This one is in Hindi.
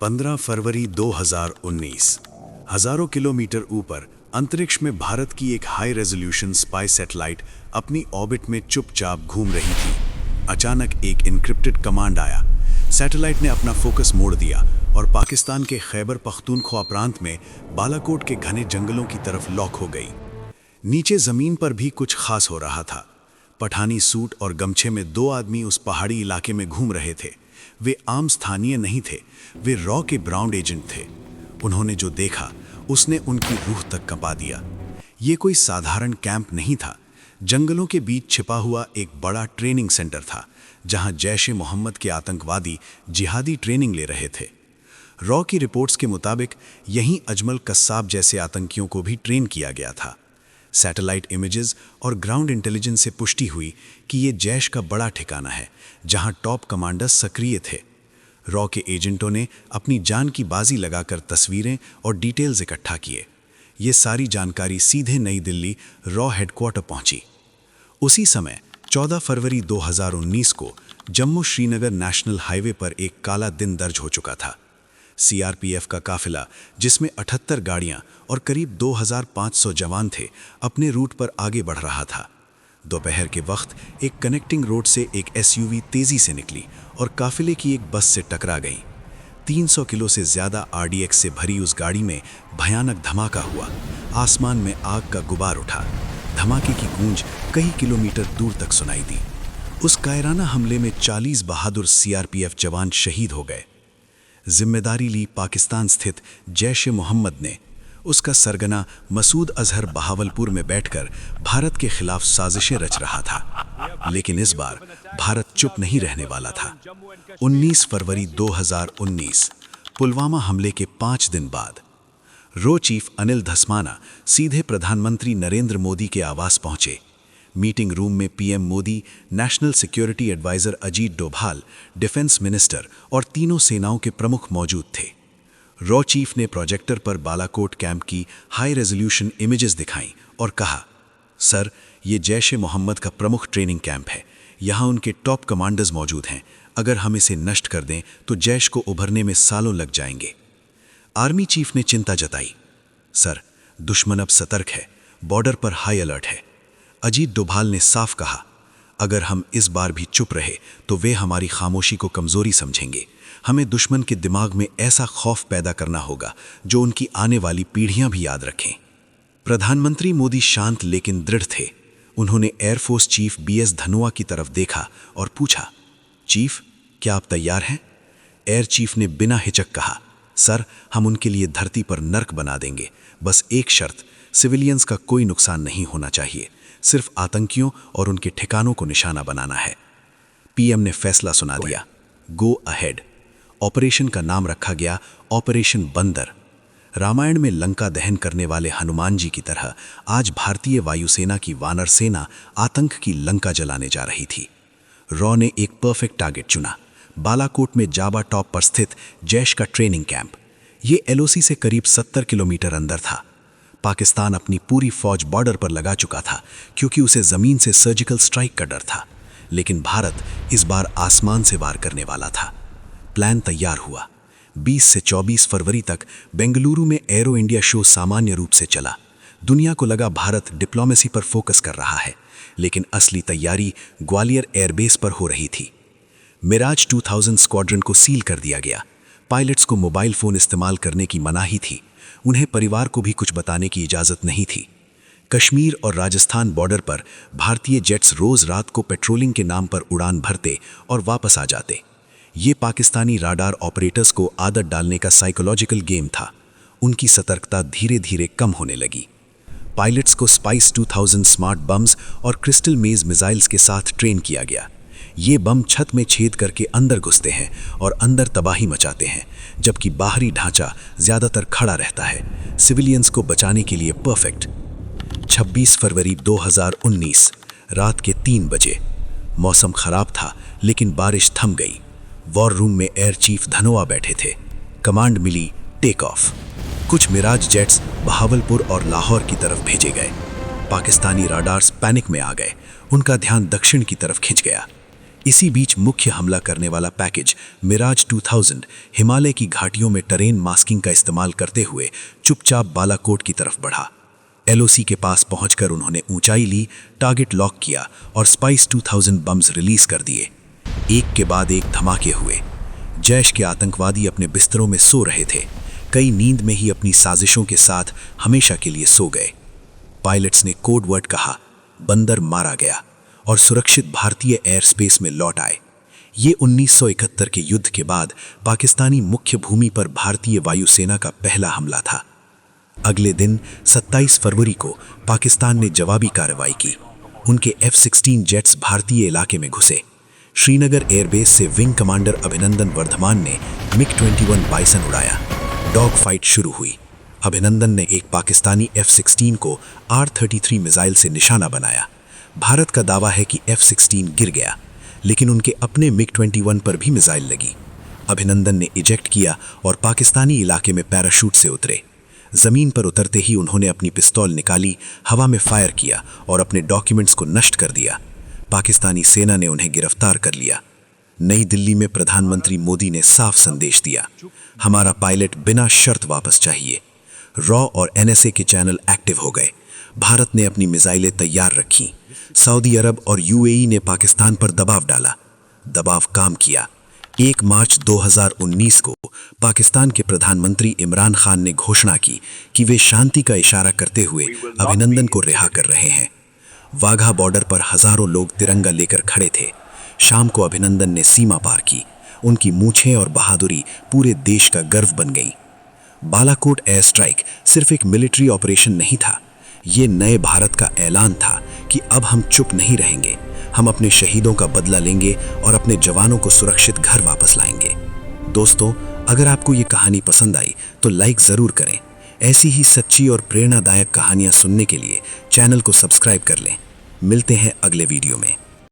15 फरवरी 2019। हजारों किलोमीटर ऊपर अंतरिक्ष में भारत की एक हाई रेजोल्यूशन स्पाई सैटेलाइट अपनी ऑर्बिट में चुपचाप घूम रही थी। अचानक एक इनक्रिप्टेड कमांड आया। सैटेलाइट ने अपना फोकस मोड़ दिया और पाकिस्तान के खैबर पख्तूनख्वा प्रांत में बालाकोट के घने जंगलों की तरफ लॉक हो गई। नीचे जमीन पर भी कुछ खास हो रहा था। पठानी सूट और गमछे में दो आदमी उस पहाड़ी इलाके में घूम रहे थे। वे आम स्थानीय नहीं थे, वे रॉ के ब्राउन एजेंट थे। उन्होंने जो देखा उसने उनकी रूह तक कंपा दिया। ये कोई साधारण कैंप नहीं था। जंगलों के बीच छिपा हुआ एक बड़ा ट्रेनिंग सेंटर था, जहां जैश-ए-मोहम्मद के आतंकवादी जिहादी ट्रेनिंग ले रहे थे। रॉ की रिपोर्ट्स के मुताबिक यहीं अजमल कस्साब जैसे आतंकियों को भी ट्रेन किया गया था। सैटेलाइट इमेजेस और ग्राउंड इंटेलिजेंस से पुष्टि हुई कि ये जैश का बड़ा ठिकाना है, जहां टॉप कमांडर्स सक्रिय थे। रॉ के एजेंटों ने अपनी जान की बाजी लगाकर तस्वीरें और डिटेल्स इकट्ठा किए। ये सारी जानकारी सीधे नई दिल्ली रॉ हेडक्वार्टर पहुंची। उसी समय 14 फरवरी 2019 को जम्मू श्रीनगर नेशनल हाईवे पर एक काला दिन दर्ज हो चुका था। सीआरपीएफ का काफिला, जिसमें 78 गाड़ियां और करीब 2500 जवान थे, अपने रूट पर आगे बढ़ रहा था। दोपहर के वक्त एक कनेक्टिंग रोड से एक एसयूवी तेजी से निकली और काफिले की एक बस से टकरा गई। 300 किलो से ज्यादा आरडीएक्स से भरी उस गाड़ी में भयानक धमाका हुआ। आसमान में आग का गुबार उठा। धमाके की गूंज कई किलोमीटर दूर तक सुनाई दी। उस कायराना हमले में 40 बहादुर सीआरपीएफ जवान शहीद हो गए। जिम्मेदारी ली पाकिस्तान स्थित जैश-ए-मोहम्मद ने। उसका सरगना मसूद अजहर बहावलपुर में बैठकर भारत के खिलाफ साजिशें रच रहा था। लेकिन इस बार भारत चुप नहीं रहने वाला था। 19 फरवरी 2019, पुलवामा हमले के 5 दिन बाद रो चीफ अनिल धस्माना सीधे प्रधानमंत्री नरेंद्र मोदी के आवास पहुंचे। मीटिंग रूम में PM Modi, national security adviser Ajit Doval, defence minister और तीनों सेनाओं के प्रमुख मौजूद थे। रॉ चीफ ने प्रोजेक्टर पर बालाकोट कैंप की हाई रेजोल्यूशन इमेजेस दिखाईं और कहा, सर, ये जैश-ए-मोहम्मद का प्रमुख ट्रेनिंग कैंप है। यहाँ उनके टॉप कमांडर्स मौजूद हैं। अगर हम इसे नष्ट कर दें तो जैश को उभरने में सालों लग जाएंगे। आर्मी चीफ ने चिंता जताई, सर, दुश्मन अब सतर्क है, बॉर्डर पर हाई अलर्ट है। अजीत डोभाल ने साफ कहा, अगर हम इस बार भी चुप रहे तो वे हमारी खामोशी को कमजोरी समझेंगे। हमें दुश्मन के दिमाग में ऐसा खौफ पैदा करना होगा जो उनकी आने वाली पीढ़ियां भी याद रखें। प्रधानमंत्री मोदी शांत लेकिन दृढ़ थे। उन्होंने एयरफोर्स चीफ बीएस धनोआ की तरफ देखा और पूछा, चीफ, क्या आप तैयार हैं? एयर चीफ ने बिना हिचक कहा, सर, हम उनके लिए धरती पर नर्क बना देंगे। बस एक शर्त, सिविलियंस का कोई नुकसान नहीं होना चाहिए। सिर्फ आतंकियों और उनके ठिकानों को निशाना बनाना है। पीएम ने फैसला सुना दिया, गो अहेड। ऑपरेशन का नाम रखा गया ऑपरेशन बंदर। रामायण में लंका दहन करने वाले हनुमान जी की तरह आज भारतीय वायुसेना की वानर सेना आतंक की लंका जलाने जा रही थी। रॉ ने एक परफेक्ट टारगेट चुना, बालाकोट में जाबा टॉप पर स्थित जैश का ट्रेनिंग कैंप। ये एलओसी से करीब 70 किलोमीटर अंदर था। पाकिस्तान अपनी पूरी फौज बॉर्डर पर लगा चुका था, क्योंकि उसे जमीन से सर्जिकल स्ट्राइक का डर था। लेकिन भारत इस बार आसमान से वार करने वाला था। प्लान तैयार हुआ। 20 से 24 फरवरी तक बेंगलुरु में एरो इंडिया शो सामान्य रूप से चला। दुनिया को लगा भारत डिप्लोमेसी पर फोकस कर रहा है, लेकिन असली तैयारी ग्वालियर एयरबेस पर हो रही थी। मिराज 2000 स्क्वाड्रन को सील कर दिया गया। पायलट्स को मोबाइल फोन इस्तेमाल करने की मनाही थी। उन्हें परिवार को भी कुछ बताने की इजाजत नहीं थी। कश्मीर और राजस्थान बॉर्डर पर भारतीय जेट्स रोज रात को पेट्रोलिंग के नाम पर उड़ान भरते और वापस आ जाते। ये पाकिस्तानी राडार ऑपरेटर्स को आदत डालने का साइकोलॉजिकल गेम था। उनकी सतर्कता धीरे धीरे कम होने लगी। पायलट्स को स्पाइस 2000 स्मार्ट बम्स और क्रिस्टल मेज मिसाइल्स के साथ ट्रेन किया गया। ये बम छत में छेद करके अंदर घुसते हैं और अंदर तबाही मचाते हैं, जबकि बाहरी ढांचा ज्यादातर खड़ा रहता है। सिविलियंस को बचाने के लिए परफेक्ट। 26 फरवरी 2019, रात के 3 बजे। मौसम खराब था, लेकिन बारिश थम गई। वॉर रूम में एयर चीफ धनोआ बैठे थे। कमांड मिली, टेक ऑफ। कुछ मिराज जेट्स बहावलपुर और लाहौर की तरफ भेजे गए। पाकिस्तानी राडार्स पैनिक में आ गए। उनका ध्यान दक्षिण की तरफ खिंच गया। इसी बीच मुख्य हमला करने वाला पैकेज मिराज 2000 हिमालय की घाटियों में टेरेन मास्किंग का इस्तेमाल करते हुए चुपचाप बालाकोट की तरफ बढ़ा। एलओसी के पास पहुंचकर उन्होंने ऊंचाई ली, टारगेट लॉक किया और स्पाइस 2000 बम्स रिलीज कर दिए। एक के बाद एक धमाके हुए। जैश के आतंकवादी अपने बिस्तरों में सो रहे थे, कई नींद में ही अपनी साजिशों के साथ हमेशा के लिए सो गए। पायलट्स ने कोड वर्ड कहा, बंदर मारा गया, और सुरक्षित भारतीय एयर स्पेस में लौट आए। ये 1971 के युद्ध के बाद पाकिस्तानी मुख्य भूमि पर भारतीय वायुसेना का पहला हमला था। अगले दिन 27 फरवरी को पाकिस्तान ने जवाबी कार्रवाई की। उनके F-16 जेट्स भारतीय इलाके में घुसे। श्रीनगर एयरबेस से विंग कमांडर अभिनंदन वर्धमान ने MiG-21 बाइसन उड़ाया। डॉग फाइट शुरू हुई। अभिनंदन ने एक पाकिस्तानी F-16 को R-33 मिसाइल से निशाना बनाया। भारत का दावा है कि F-16 गिर गया, लेकिन उनके अपने MiG-21 पर भी मिसाइल लगी। अभिनंदन ने इजेक्ट किया और पाकिस्तानी इलाके में पैराशूट से उतरे। जमीन पर उतरते ही उन्होंने अपनी पिस्तौल निकाली, हवा में फायर किया और अपने डॉक्यूमेंट्स को नष्ट कर दिया। पाकिस्तानी सेना ने उन्हें गिरफ्तार कर लिया। नई दिल्ली में प्रधानमंत्री मोदी ने साफ संदेश दिया, हमारा पायलट बिना शर्त वापस चाहिए। रॉ और NSA के चैनल एक्टिव हो गए। भारत ने अपनी मिसाइलें तैयार रखी। सऊदी अरब और UAE ने पाकिस्तान पर दबाव डाला। दबाव काम किया। 1 मार्च 2019 को पाकिस्तान के प्रधानमंत्री इमरान खान ने घोषणा की कि वे शांति का इशारा करते हुए अभिनंदन को रिहा कर रहे हैं। वाघा बॉर्डर पर हजारों लोग तिरंगा लेकर खड़े थे। शाम को अभिनंदन ने सीमा पार की। उनकी मूंछें और बहादुरी पूरे देश का गर्व बन गई। बालाकोट एयर स्ट्राइक सिर्फ एक मिलिट्री ऑपरेशन नहीं था, ये नए भारत का ऐलान था कि अब हम चुप नहीं रहेंगे। हम अपने शहीदों का बदला लेंगे और अपने जवानों को सुरक्षित घर वापस लाएंगे। दोस्तों, अगर आपको ये कहानी पसंद आई तो लाइक ज़रूर करें। ऐसी ही सच्ची और प्रेरणादायक कहानियाँ सुनने के लिए चैनल को सब्सक्राइब कर लें। मिलते हैं अगले वीडियो में।